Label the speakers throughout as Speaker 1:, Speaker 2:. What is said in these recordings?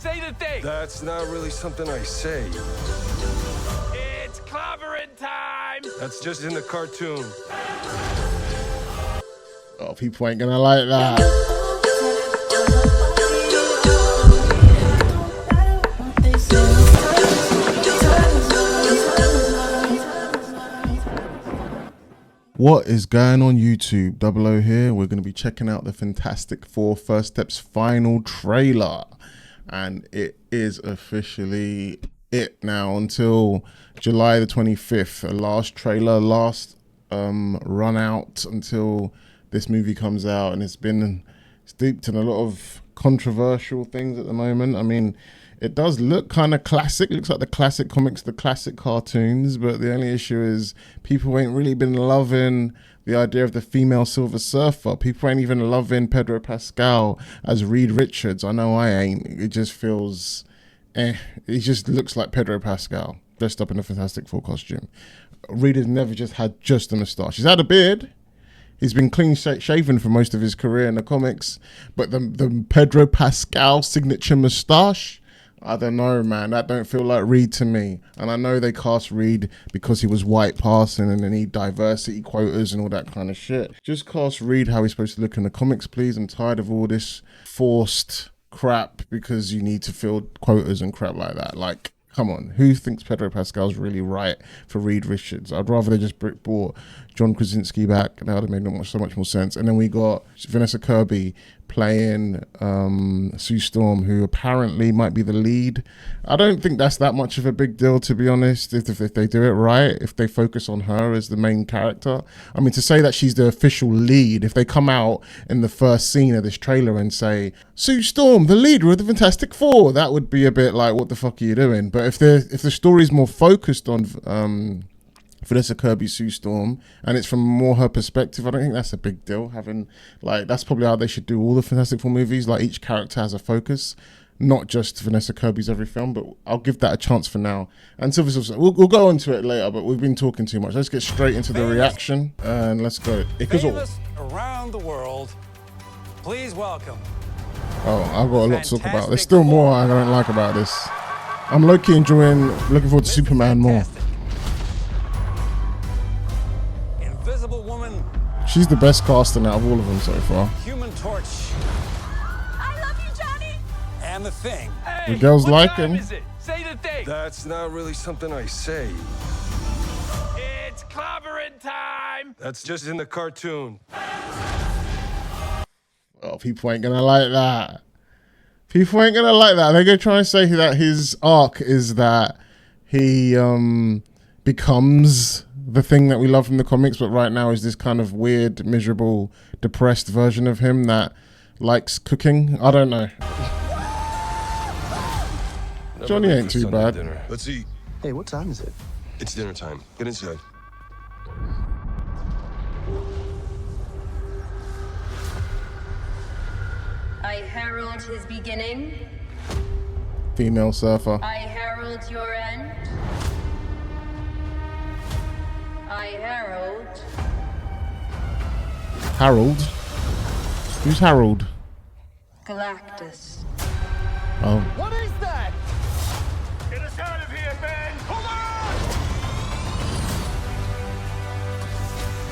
Speaker 1: Say the thing.
Speaker 2: That's not really something I say.
Speaker 1: It's clobbering time.
Speaker 2: That's just in the cartoon.
Speaker 3: Oh, people ain't gonna like that. What is going on YouTube? Double O here. We're going to be checking out the Fantastic Four First Steps final trailer. And it is officially it now until July the 25th. A last trailer, last run out until this movie comes out. And it's been steeped in a lot of controversial things at the moment. I mean, it does look kind of classic. It looks like the classic comics, the classic cartoons. But the only issue is people ain't really been loving the idea of the female Silver Surfer. People ain't even loving Pedro Pascal as Reed Richards. I know I ain't. It just feels, It just looks like Pedro Pascal dressed up in a Fantastic Four costume. Reed has never just had just a moustache. He's had a beard. He's been clean shaven for most of his career in the comics. But the Pedro Pascal signature moustache, I don't know, man. That don't feel like Reed to me. And I know they cast Reed because he was white passing and they need diversity quotas and all that kind of shit. Just cast Reed how he's supposed to look in the comics, please. I'm tired of all this forced crap because you need to fill quotas and crap like that. Like, come on. Who thinks Pedro Pascal's really right for Reed Richards? I'd rather they just brought John Krasinski back. That would have made so much more sense. And then we got Vanessa Kirby playing Sue Storm, who apparently might be the lead. I don't think that's that much of a big deal, to be honest, if they do it right, if they focus on her as the main character. I mean, to say that she's the official lead, if they come out in the first scene of this trailer and say, Sue Storm, the leader of the Fantastic Four, that would be a bit like, what the fuck are you doing? But if the story's more focused on Vanessa Kirby, Sue Storm, and it's from more her perspective, I don't think that's a big deal. Having, like, that's probably how they should do all the Fantastic Four movies. Like, each character has a focus, not just Vanessa Kirby's every film. But I'll give that a chance for now. And Silver Surfer, we'll go into it later, but we've been talking too much. Let's get straight into the reaction and let's go.
Speaker 1: Famous around the world, please welcome.
Speaker 3: Oh, I've got a lot to talk about. There's still more I don't like about this. I'm low-key enjoying, looking forward to Superman more.
Speaker 1: Invisible Woman.
Speaker 3: She's the best casting out of all of them so far.
Speaker 1: Human Torch.
Speaker 4: I love you, Johnny.
Speaker 1: And the Thing.
Speaker 3: The girls
Speaker 1: What
Speaker 3: like
Speaker 1: time
Speaker 3: him.
Speaker 1: is it? Say the thing.
Speaker 2: That's not really something I say.
Speaker 1: It's clobbering time.
Speaker 2: That's just in the cartoon.
Speaker 3: Oh, people ain't gonna like that. People ain't gonna like that. They're gonna try and say that his arc is that he becomes the Thing that we love from the comics, but right now is this kind of weird, miserable, depressed version of him that likes cooking. I don't know. Johnny ain't too bad.
Speaker 2: Dinner. Let's eat.
Speaker 5: Hey, what time is it?
Speaker 2: It's dinner time. Get inside.
Speaker 4: I herald his beginning.
Speaker 3: Female surfer.
Speaker 4: I herald your end. I herald.
Speaker 3: Harold. Who's Harold?
Speaker 4: Galactus.
Speaker 3: Oh.
Speaker 1: What is that? Get us out of here, Ben. Come on!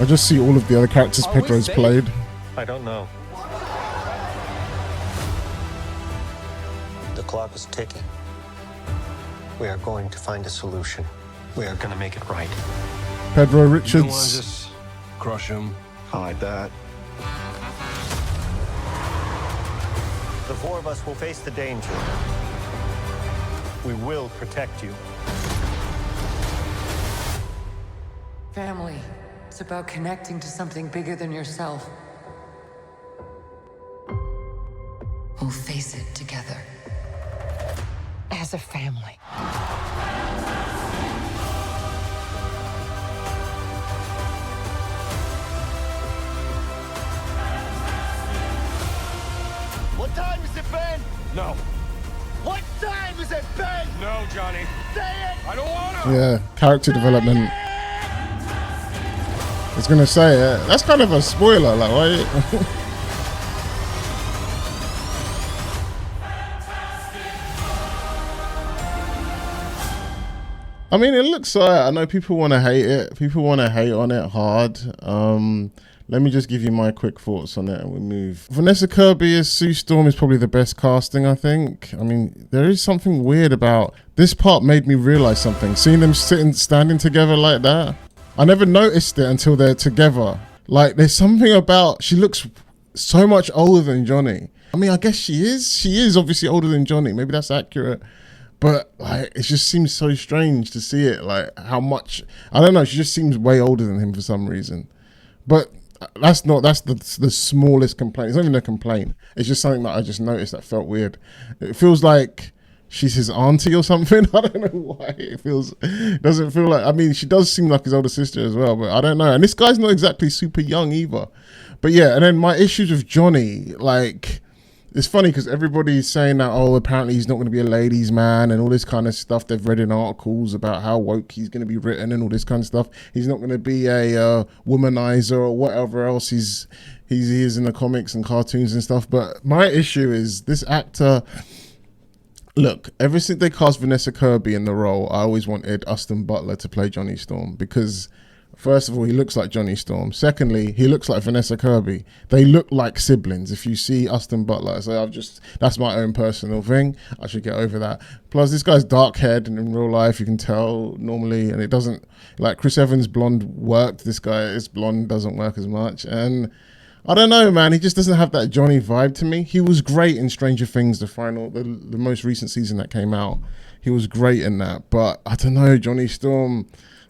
Speaker 3: I just see all of the other characters Pedro's played.
Speaker 5: I don't know. The clock is ticking. We are going to find a solution. We are going to make it right.
Speaker 3: Pedro
Speaker 2: You don't want to
Speaker 3: Richards.
Speaker 2: just crush him.
Speaker 5: Hide that. The four of us will face the danger. We will protect you.
Speaker 6: Family. It's about connecting to something bigger than yourself. We'll face it together. As a family.
Speaker 1: What time is it, Ben? No. What time is it, Ben? No, Johnny. Say it! I don't wanna!
Speaker 3: Yeah, character development. I was gonna say it. That's kind of a spoiler, like, right? I mean, it looks alright. I know people want to hate it. People want to hate on it hard. Let me just give you my quick thoughts on it and we move. Vanessa Kirby as Sue Storm is probably the best casting, I think. I mean, there is something weird about this part. Made me realize something. Seeing them standing together like that. I never noticed it until they're together. Like, there's something about, she looks so much older than Johnny. I mean, I guess she is. She is obviously older than Johnny. Maybe that's accurate. But like, it just seems so strange to see it. Like, how much, I don't know. She just seems way older than him for some reason. But that's the smallest complaint. It's not even a complaint. It's just something that I just noticed that felt weird. It feels like she's his auntie or something. I don't know why it doesn't feel like, I mean, she does seem like his older sister as well, but I don't know. And this guy's not exactly super young either. But yeah, and then my issues with Johnny, like, it's funny because everybody's saying that, oh, apparently he's not going to be a ladies' man and all this kind of stuff. They've read in articles about how woke he's going to be written and all this kind of stuff. He's not going to be a womanizer or whatever else he is in the comics and cartoons and stuff. But my issue is this actor. Look, ever since they cast Vanessa Kirby in the role, I always wanted Austin Butler to play Johnny Storm because, first of all, he looks like Johnny Storm. Secondly, he looks like Vanessa Kirby. They look like siblings. If you see Austin Butler, so that's my own personal thing. I should get over that. Plus, this guy's dark haired, and in real life, you can tell normally, and it doesn't, like Chris Evans' blonde worked. This guy's blonde doesn't work as much. And I don't know, man. He just doesn't have that Johnny vibe to me. He was great in Stranger Things, the most recent season that came out. He was great in that. But I don't know, Johnny Storm,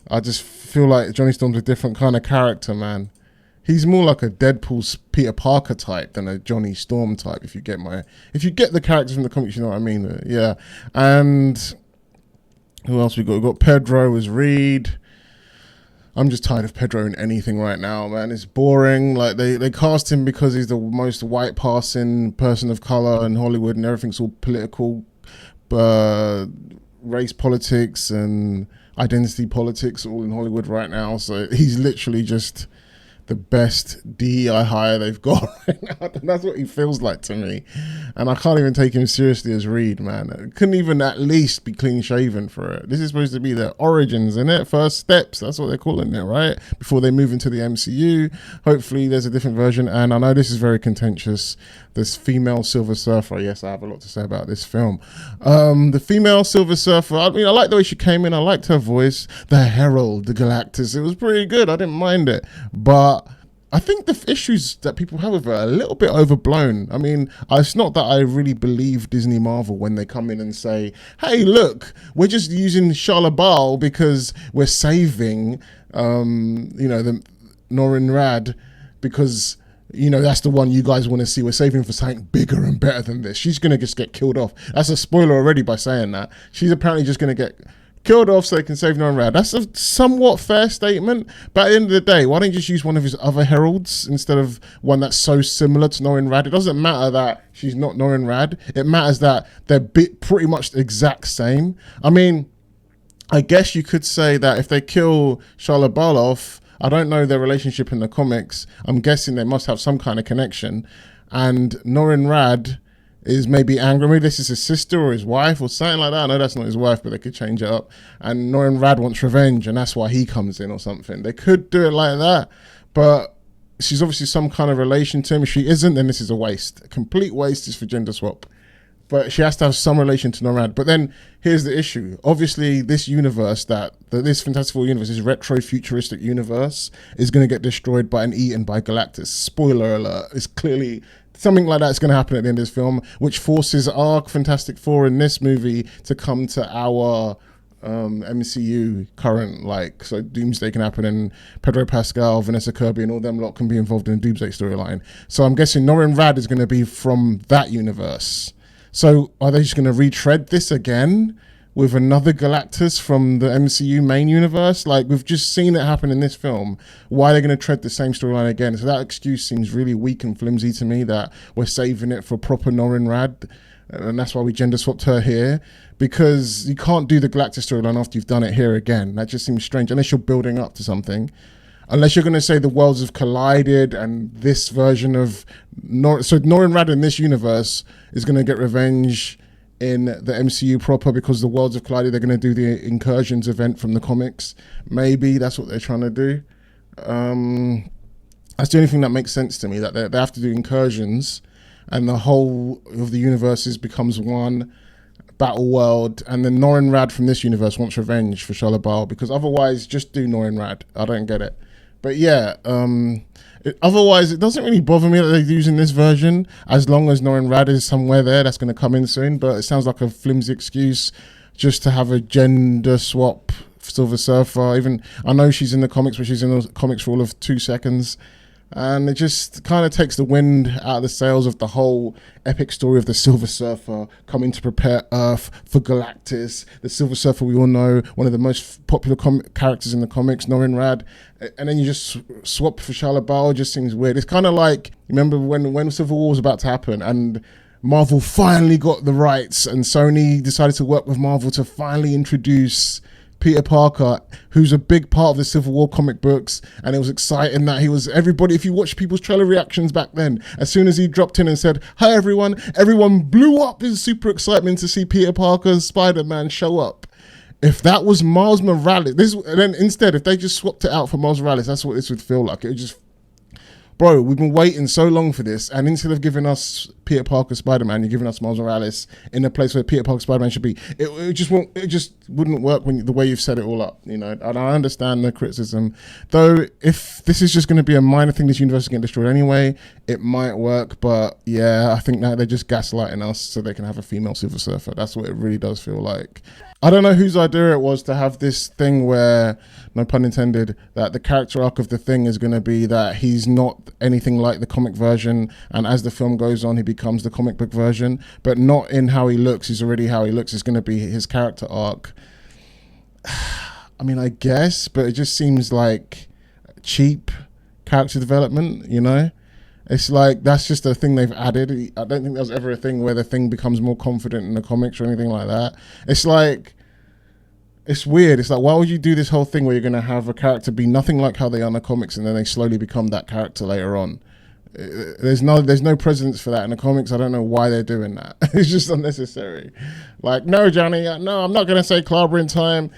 Speaker 3: I just feel like Johnny Storm's a different kind of character, man. He's more like a Deadpool's Peter Parker type than a Johnny Storm type, if you get the characters from the comics, you know what I mean? Yeah. And who else we got? We've got Pedro as Reed. I'm just tired of Pedro in anything right now, man. It's boring. Like, they cast him because he's the most white passing person of color in Hollywood, and everything's all political, race politics and identity politics all in Hollywood right now. So he's literally just the best DEI hire they've got right now. That's what he feels like to me. And I can't even take him seriously as Reed, man. It couldn't even at least be clean shaven for it. This is supposed to be their origins, isn't it? First steps, that's what they're calling it, right? Before they move into the MCU. Hopefully there's a different version. And I know this is very contentious. This female Silver Surfer, yes, I have a lot to say about this film. The female Silver Surfer, I mean, I like the way she came in. I liked her voice. The Herald, the Galactus, it was pretty good. I didn't mind it. But I think the issues that people have with her are a little bit overblown. I mean, it's not that I really believe Disney Marvel when they come in and say, hey, look, we're just using Charlotte Ball because we're saving, the Norrin Rad because, that's the one you guys want to see. We're saving for something bigger and better than this. She's going to just get killed off. That's a spoiler already by saying that. She's apparently just going to get killed off so they can save Norrin Rad. That's a somewhat fair statement, but at the end of the day, why don't you just use one of his other heralds instead of one that's so similar to Norrin Rad? It doesn't matter that she's not Norrin Rad. It matters that they're pretty much the exact same. I mean, I guess you could say that if they kill Charlotte Ball off, I don't know their relationship in the comics. I'm guessing they must have some kind of connection. And Norrin Rad is maybe angry. Maybe this is his sister or his wife or something like that. I know that's not his wife, but they could change it up. And Norrin Rad wants revenge, and that's why he comes in or something. They could do it like that, but she's obviously some kind of relation to him. If she isn't, then this is a waste. A complete waste is for gender swap. But she has to have some relation to Norrin Rad. But then here's the issue. Obviously, this universe, this fantastical universe, this retro-futuristic universe, is going to get destroyed by and eaten by Galactus. Spoiler alert. It's clearly something like that's going to happen at the end of this film, which forces our Fantastic Four in this movie to come to our MCU current, so Doomsday can happen and Pedro Pascal, Vanessa Kirby and all them lot can be involved in a Doomsday storyline. So I'm guessing Norrin Rad is going to be from that universe. So are they just going to retread this again with another Galactus from the MCU main universe? Like, we've just seen it happen in this film. Why are they going to tread the same storyline again? So that excuse seems really weak and flimsy to me, that we're saving it for proper Norrin Rad. And that's why we gender swapped her here, because you can't do the Galactus storyline after you've done it here again. That just seems strange, unless you're building up to something. Unless you're going to say the worlds have collided and this version of... So Norrin Rad in this universe is going to get revenge in the MCU proper, because the worlds have collided. They're going to do the Incursions event from the comics. Maybe that's what they're trying to do. That's the only thing that makes sense to me, that they have to do Incursions and the whole of the universes becomes one battle world, and then Norrin Rad from this universe wants revenge for Shalabal, because otherwise just do Norrin Rad. I don't get it. But yeah, otherwise it doesn't really bother me that they're using this version, as long as Norrin Rad is somewhere there that's going to come in soon. But it sounds like a flimsy excuse just to have a gender swap Silver Surfer. Even I know she's in the comics, but she's in the comics for all of 2 seconds. And it just kind of takes the wind out of the sails of the whole epic story of the Silver Surfer coming to prepare Earth for Galactus. The Silver Surfer, we all know, one of the most popular characters in the comics, Norrin Rad. And then you just swap for Shalabal. It just seems weird. It's kind of like, remember when Civil War was about to happen and Marvel finally got the rights and Sony decided to work with Marvel to finally introduce Peter Parker, who's a big part of the Civil War comic books, and it was exciting that he was, everybody, if you watch people's trailer reactions back then, as soon as he dropped in and said, "Hi everyone blew up in super excitement to see Peter Parker's Spider-Man show up. If that was Miles Morales, and then instead, if they just swapped it out for Miles Morales, that's what this would feel like. It would just, bro, we've been waiting so long for this, and instead of giving us Peter Parker Spider-Man, you're giving us Miles Morales in a place where Peter Parker Spider-Man should be. It just wouldn't work the way you've set it all up, you know. And I understand the criticism, though. If this is just going to be a minor thing, this universe is getting destroyed anyway, it might work. But yeah, I think that they're just gaslighting us so they can have a female Silver Surfer. That's what it really does feel like. I don't know whose idea it was to have this thing where, no pun intended, that the character arc of the Thing is going to be that he's not anything like the comic version, and as the film goes on, he becomes the comic book version, but not in how he looks. He's already how he looks. It's going to be his character arc. I mean, I guess, but it just seems like cheap character development, you know? It's like, that's just a thing they've added. I don't think there was ever a thing where the Thing becomes more confident in the comics or anything like that. It's like, it's weird. It's like, why would you do this whole thing where you're going to have a character be nothing like how they are in the comics and then they slowly become that character later on? There's no precedence for that in the comics. I don't know why they're doing that. It's just unnecessary. Like, no, Johnny, no, I'm not going to say Clobber in Time.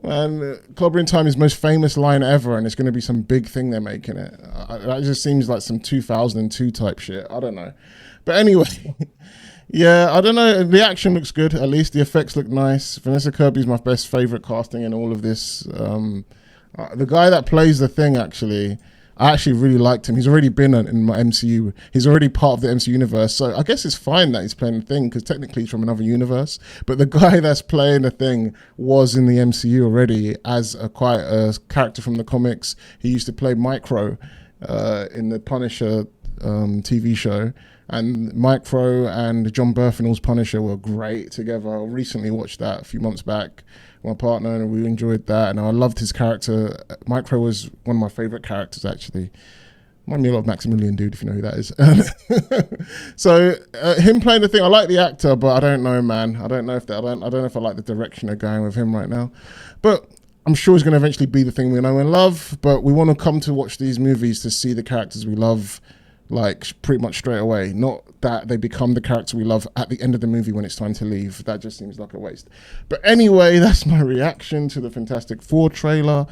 Speaker 3: And Clobber in Time is most famous line ever, and it's going to be some big thing they're making it. That just seems like some 2002 type shit. I don't know. But anyway, yeah, I don't know. The action looks good. At least the effects look nice. Vanessa Kirby's my best favorite casting in all of this. The guy that plays the Thing, actually, I actually really liked him. He's already been in my MCU. He's already part of the MCU universe. So I guess it's fine that he's playing the Thing, because technically he's from another universe. But the guy that's playing the Thing was in the MCU already as quite a character from the comics. He used to play Micro in the Punisher TV show. And Micro and John Berthenol's Punisher were great together. I recently watched that a few months back with my partner, and we enjoyed that. And I loved his character. Micro was one of my favorite characters, actually. Reminded me a lot of Maximilian Dude, if you know who that is. So him playing the Thing, I like the actor, but I don't know, man. I don't know if I like the direction they're going with him right now. But I'm sure he's going to eventually be the Thing we know and love. But we want to come to watch these movies to see the characters we love, like pretty much straight away, not that they become the character we love at the end of the movie when it's time to leave. That just seems like a waste. But anyway, that's my reaction to the Fantastic Four trailer,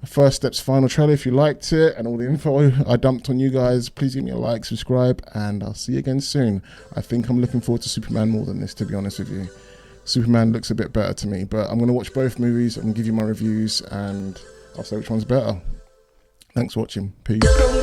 Speaker 3: First Steps final trailer. If you liked it and all the info I dumped on you guys, please give me a like, subscribe, and I'll see you again soon. I think I'm looking forward to Superman more than this, to be honest with you. Superman looks a bit better to me, but I'm going to watch both movies. I'm going to give you my reviews and I'll say which one's better. Thanks for watching. Peace.